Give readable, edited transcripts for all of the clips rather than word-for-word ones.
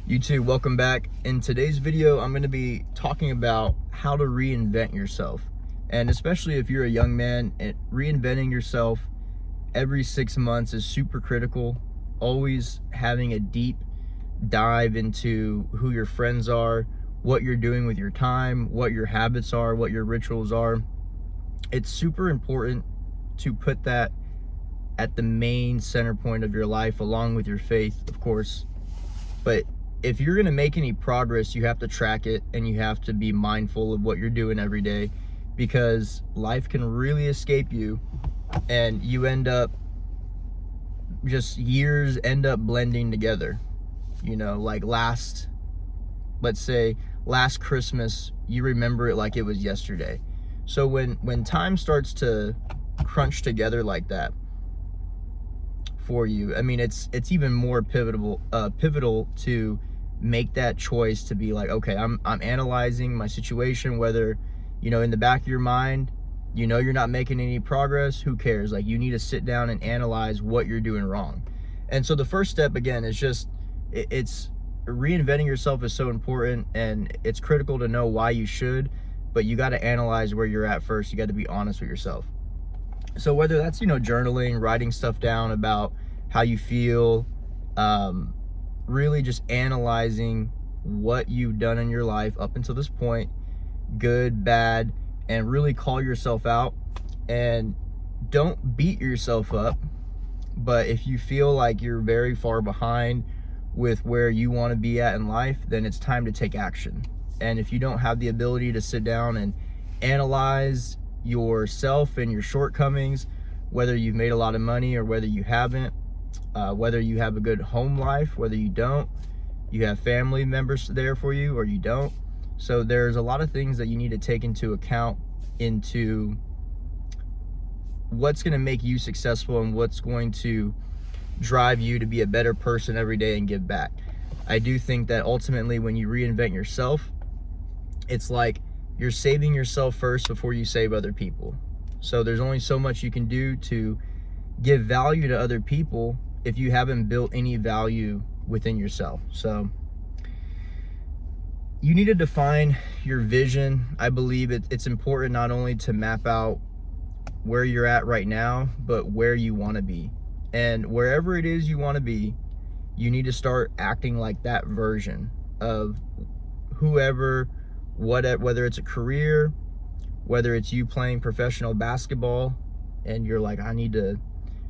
You too, welcome back. In today's video, I'm going to be talking about how to reinvent yourself. And especially if you're a young man, reinventing yourself every 6 months is super critical. Always having a deep dive into who your friends are, what you're doing with your time, what your habits are, what your rituals are. It's super important to put that at the main center point of your life, along with your faith, of course. But if you're going to make any progress, you have to track it and you have to be mindful of what you're doing every day, because life can really escape you and you end up years end up blending together. You know, like let's say last Christmas, you remember it like it was yesterday. So when time starts to crunch together like that for you, I mean, it's even more pivotal to make that choice to be like, okay, I'm analyzing my situation, whether, you know, in the back of your mind, you know, you're not making any progress. Who cares? Like, you need to sit down and analyze what you're doing wrong. And so the first step, again, is just, it's reinventing yourself is so important, and it's critical to know why you should, but you got to analyze where you're at first. You got to be honest with yourself. So whether that's, you know, journaling, writing stuff down about how you feel, really just analyzing what you've done in your life up until this point, good, bad, and really call yourself out. And don't beat yourself up, but if you feel like you're very far behind with where you want to be at in life, then it's time to take action. And if you don't have the ability to sit down and analyze yourself and your shortcomings, whether you've made a lot of money or whether you haven't, whether you have a good home life, whether you don't, you have family members there for you or you don't. So there's a lot of things that you need to take into account into what's going to make you successful and what's going to drive you to be a better person every day and give back. I do think that ultimately when you reinvent yourself, it's like you're saving yourself first before you save other people. So there's only so much you can do to give value to other people if you haven't built any value within yourself. So you need to define your vision. I believe it's important not only to map out where you're at right now, but where you want to be. And wherever it is you want to be, you need to start acting like that version of whoever, whether it's a career, whether it's you playing professional basketball and you're like, I need to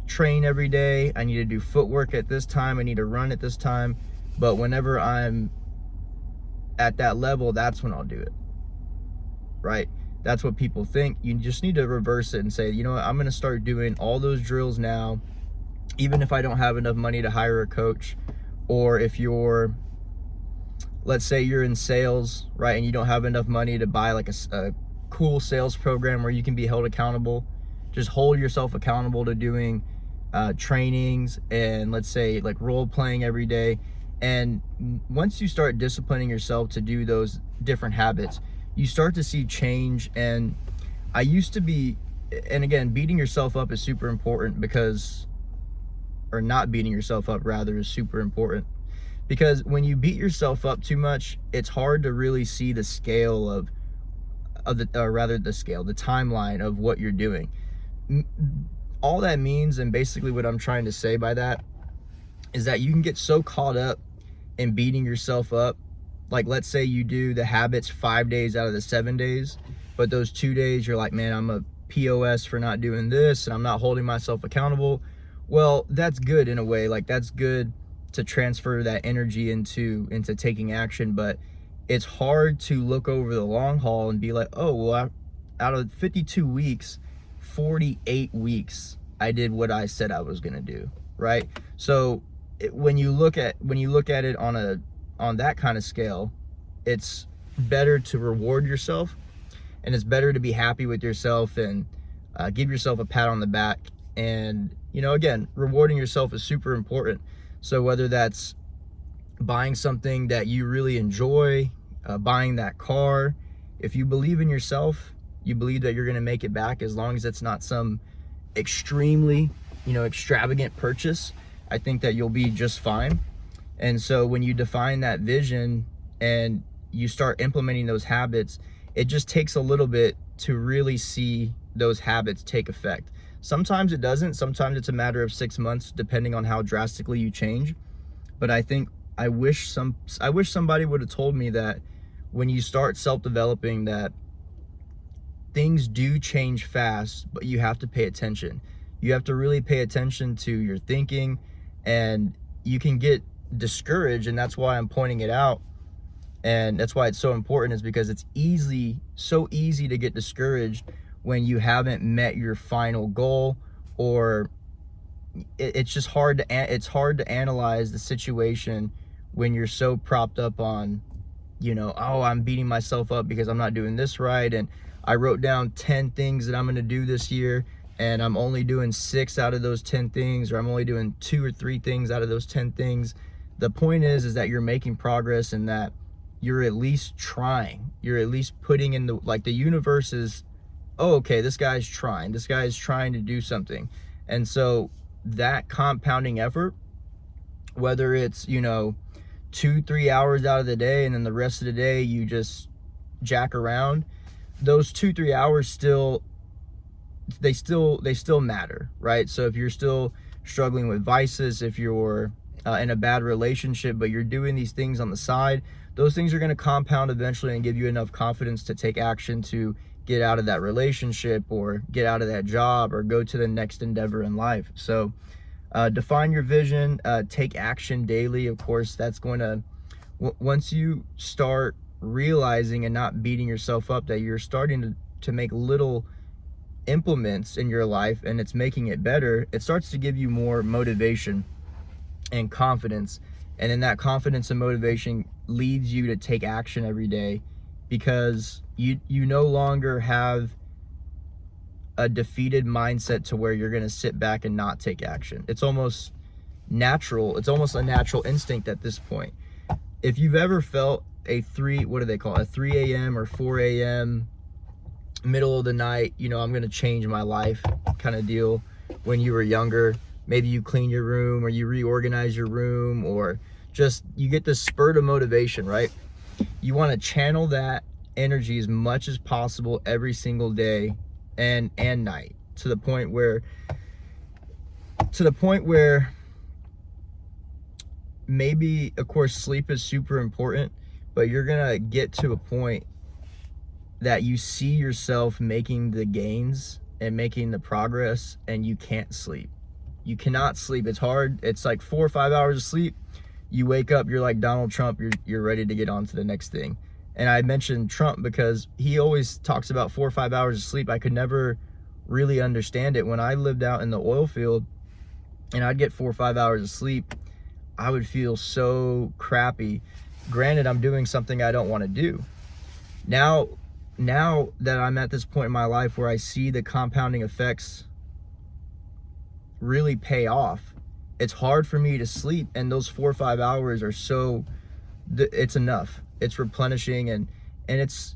train every day, I need to do footwork at this time, I need to run at this time. But whenever I'm at that level, that's when I'll do it, right? That's what people think. You just need to reverse it and say, you know what, I'm going to start doing all those drills now, even if I don't have enough money to hire a coach. Or if you're, let's say you're in sales, right, and you don't have enough money to buy like a cool sales program where you can be held accountable, just hold yourself accountable to doing trainings and, let's say, like role playing every day. And once you start disciplining yourself to do those different habits, you start to see change. And I used to be, and again, beating yourself up is super important because, or not beating yourself up rather, is super important, because when you beat yourself up too much, it's hard to really see the scale of the timeline of what you're doing. All that means, and basically what I'm trying to say by that, is that you can get so caught up in beating yourself up. Like, let's say you do the habits 5 days out of the 7 days, but those 2 days you're like, man, I'm a POS for not doing this and I'm not holding myself accountable. Well, that's good in a way. Like, that's good to transfer that energy into taking action, but it's hard to look over the long haul and be like, oh, well, out of 52 weeks, 48 weeks I did what I said I was gonna do, right? So when you look at it on that kind of scale, it's better to reward yourself, and it's better to be happy with yourself and give yourself a pat on the back. And, you know, again, rewarding yourself is super important. So whether that's buying something that you really enjoy, buying that car, if you believe in yourself, you believe that you're going to make it back, as long as it's not some extremely, you know, extravagant purchase, I think that you'll be just fine. And so when you define that vision and you start implementing those habits, it just takes a little bit to really see those habits take effect. Sometimes it doesn't. Sometimes it's a matter of 6 months, depending on how drastically you change. But I wish somebody would have told me that when you start self-developing, that things do change fast, but you have to pay attention. You have to really pay attention to your thinking, and you can get discouraged, and that's why I'm pointing it out. And that's why it's so important, is because it's so easy to get discouraged when you haven't met your final goal, or it's just hard to analyze the situation when you're so propped up on, oh, I'm beating myself up because I'm not doing this right, and I wrote down 10 things that I'm going to do this year, and I'm only doing 6 out of those 10 things, or I'm only doing 2 or 3 things out of those 10 things. The point is that you're making progress, and that you're at least trying. You're at least putting in the universe is, oh, okay, this guy's trying to do something. And so that compounding effort, whether it's 2-3 hours out of the day, and then the rest of the day you just jack around, those 2-3 hours still matter, right? So if you're still struggling with vices, if you're in a bad relationship, but you're doing these things on the side, those things are going to compound eventually and give you enough confidence to take action to get out of that relationship, or get out of that job, or go to the next endeavor in life. So define your vision, take action daily. Of course, that's going to, once you start realizing and not beating yourself up that you're starting to make little implements in your life and it's making it better, it starts to give you more motivation and confidence. And then that confidence and motivation leads you to take action every day, because you no longer have a defeated mindset to where you're going to sit back and not take action. It's almost natural. It's almost a natural instinct at this point. If you've ever felt a 3 a.m. or 4 a.m. middle of the night, I'm going to change my life kind of deal, when you were younger, maybe you clean your room, or you reorganize your room, or just you get this spurt of motivation, right? You want to channel that energy as much as possible every single day and night, to the point where maybe, of course, sleep is super important, but you're gonna get to a point that you see yourself making the gains and making the progress, and you can't sleep. You cannot sleep. It's hard. It's like 4 or 5 hours of sleep. You wake up, you're like Donald Trump, you're ready to get on to the next thing. And I mentioned Trump because he always talks about 4 or 5 hours of sleep. I could never really understand it. When I lived out in the oil field and I'd get 4 or 5 hours of sleep, I would feel so crappy. Granted, I'm doing something I don't want to do. Now that I'm at this point in my life where I see the compounding effects really pay off, it's hard for me to sleep, and those 4 or 5 hours are it's enough. It's replenishing, and it's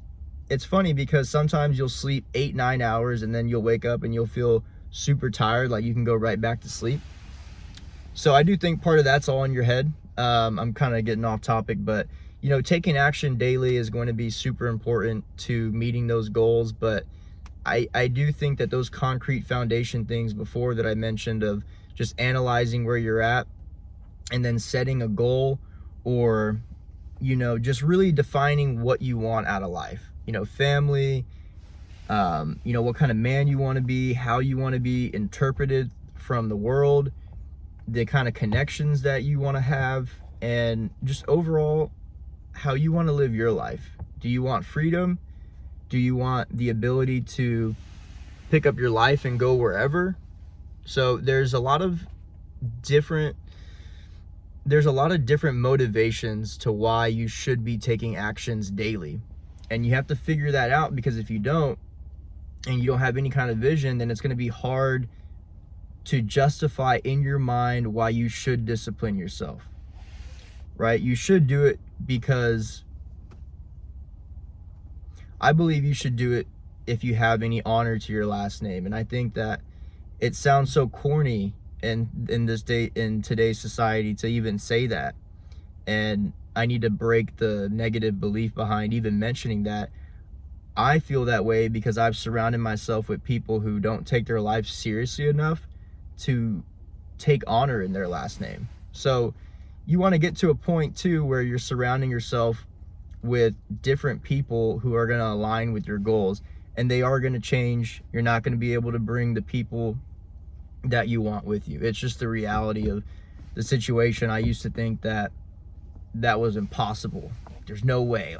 funny because sometimes you'll sleep 8-9 hours and then you'll wake up and you'll feel super tired, like you can go right back to sleep. So I do think part of that's all in your head. I'm kind of getting off topic, but taking action daily is going to be super important to meeting those goals. But I do think that those concrete foundation things before that I mentioned, of just analyzing where you're at and then setting a goal, or just really defining what you want out of life, family, what kind of man you want to be, how you want to be interpreted from the world, the kind of connections that you want to have, and just overall how you want to live your life. Do you want freedom? Do you want the ability to pick up your life and go wherever? So there's a lot of different motivations to why you should be taking actions daily. And you have to figure that out, because if you don't, and you don't have any kind of vision, then it's going to be hard to justify in your mind why you should discipline yourself, right? You should do it because I believe you should do it if you have any honor to your last name. And I think that it sounds so corny in today's society to even say that, and I need to break the negative belief behind even mentioning that. I feel that way because I've surrounded myself with people who don't take their life seriously enough to take honor in their last name. So you want to get to a point too where you're surrounding yourself with different people who are going to align with your goals, and they are going to change. You're not going to be able to bring the people that you want with you. It's just the reality of the situation. I used to think that was impossible. There's no way.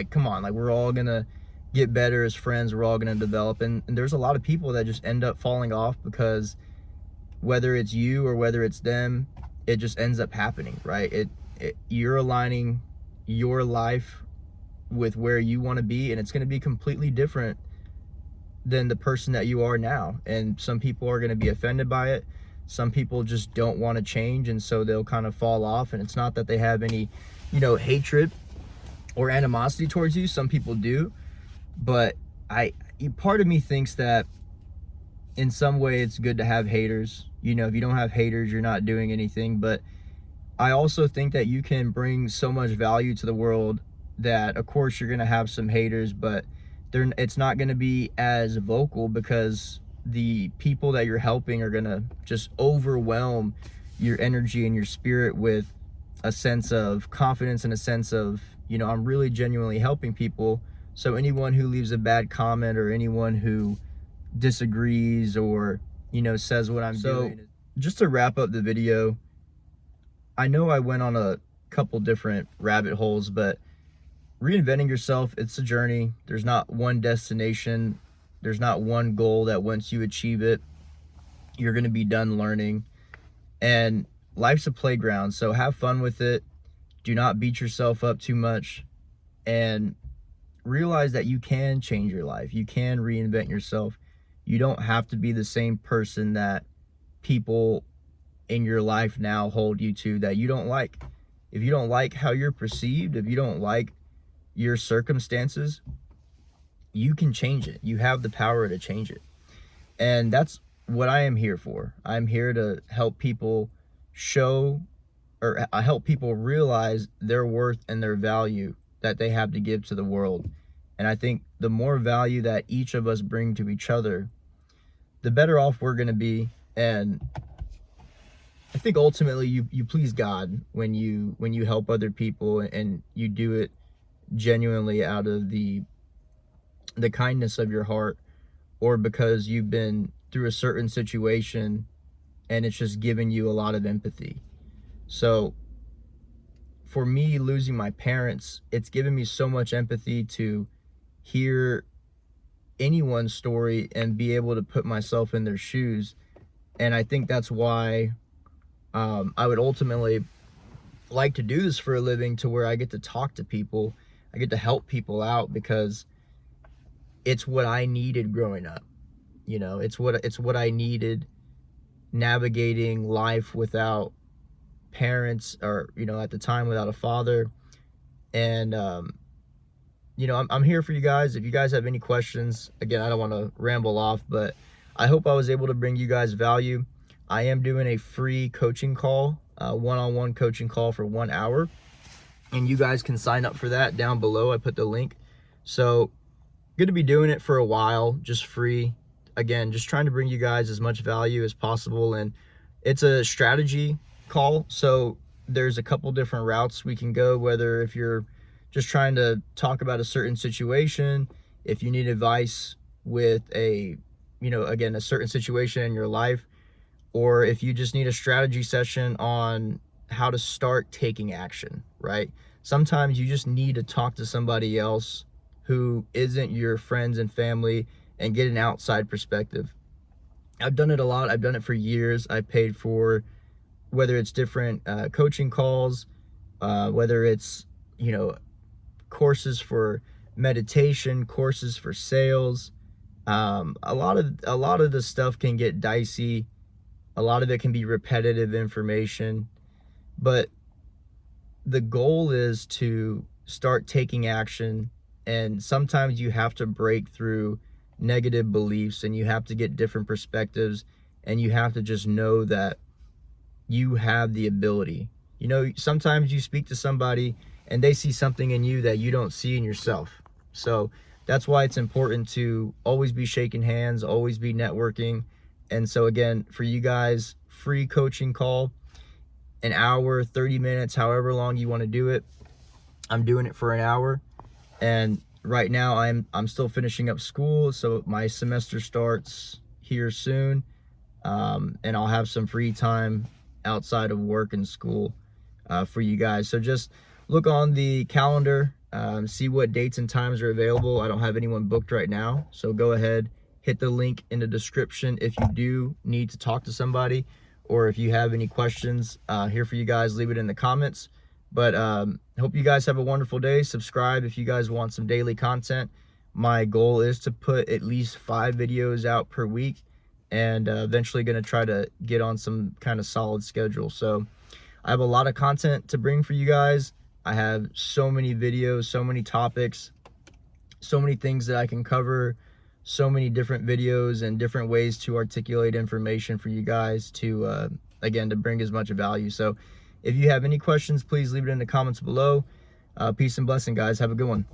Come on, like we're all going to get better as friends. We're all going to develop. And there's a lot of people that just end up falling off because whether it's you or whether it's them, it just ends up happening, right? You're aligning your life with where you want to be, and it's going to be completely different than the person that you are now. And some people are going to be offended by it. Some people just don't want to change, and so they'll kind of fall off. And it's not that they have any, hatred or animosity towards you. Some people do, but part of me thinks that in some way it's good to have haters. If you don't have haters, you're not doing anything. But I also think that you can bring so much value to the world that, of course, you're going to have some haters, but it's not going to be as vocal because the people that you're helping are going to just overwhelm your energy and your spirit with a sense of confidence and a sense of, I'm really genuinely helping people. So anyone who leaves a bad comment or anyone who disagrees or, says what I'm doing. Just to wrap up the video, I know I went on a couple different rabbit holes, but reinventing yourself, it's a journey. There's not one destination. There's not one goal that once you achieve it, you're going to be done learning. And life's a playground, so have fun with it. Do not beat yourself up too much, and realize that you can change your life. You can reinvent yourself. You don't have to be the same person that people in your life now hold you to that you don't like. If you don't like how you're perceived, if you don't like your circumstances, you can change it. You have the power to change it. And that's what I am here for. I'm here to help people help people realize their worth and their value that they have to give to the world. And I think the more value that each of us bring to each other, the better off we're going to be. And I think ultimately you please God when you help other people and you do it genuinely out of the kindness of your heart, or because you've been through a certain situation and it's just given you a lot of empathy. So for me, losing my parents, it's given me so much empathy to hear anyone's story and be able to put myself in their shoes. And I think that's why I would ultimately like to do this for a living, to where I get to talk to people, I get to help people out, because it's what I needed growing up. It's what I needed navigating life without parents, or at the time without a father. And I'm here for you guys. If you guys have any questions, again, I don't want to ramble off, but I hope I was able to bring you guys value. I am doing a free coaching call, one-on-one coaching call for 1 hour, and you guys can sign up for that down below. I put the link. So going to be doing it for a while, just free. Again, just trying to bring you guys as much value as possible. And it's a strategy call, so there's a couple different routes we can go, whether if you're just trying to talk about a certain situation, if you need advice with a certain situation in your life, or if you just need a strategy session on how to start taking action, right? Sometimes you just need to talk to somebody else who isn't your friends and family and get an outside perspective. I've done it a lot. I've done it for years. I paid for, whether it's different coaching calls, whether it's, courses for meditation, courses for sales. A lot of the stuff can get dicey. A lot of it can be repetitive information, but the goal is to start taking action. And sometimes you have to break through negative beliefs, and you have to get different perspectives, and you have to just know that you have the ability You know, sometimes you speak to somebody and they see something in you that you don't see in yourself. So that's why it's important to always be shaking hands, always be networking. And so again, for you guys, free coaching call, an hour, 30 minutes, however long you want to do it. I'm doing it for an hour. And right now I'm still finishing up school, so my semester starts here soon. And I'll have some free time outside of work and school for you guys. So just look on the calendar, see what dates and times are available. I don't have anyone booked right now, so go ahead, hit the link in the description if you do need to talk to somebody, or if you have any questions here for you guys, leave it in the comments. But hope you guys have a wonderful day. Subscribe if you guys want some daily content. My goal is to put at least 5 videos out per week, and eventually going to try to get on some kind of solid schedule. So I have a lot of content to bring for you guys. I have so many videos, so many topics, so many things that I can cover, so many different videos and different ways to articulate information for you guys to, again, to bring as much value. So if you have any questions, please leave it in the comments below. Peace and blessing, guys. Have a good one.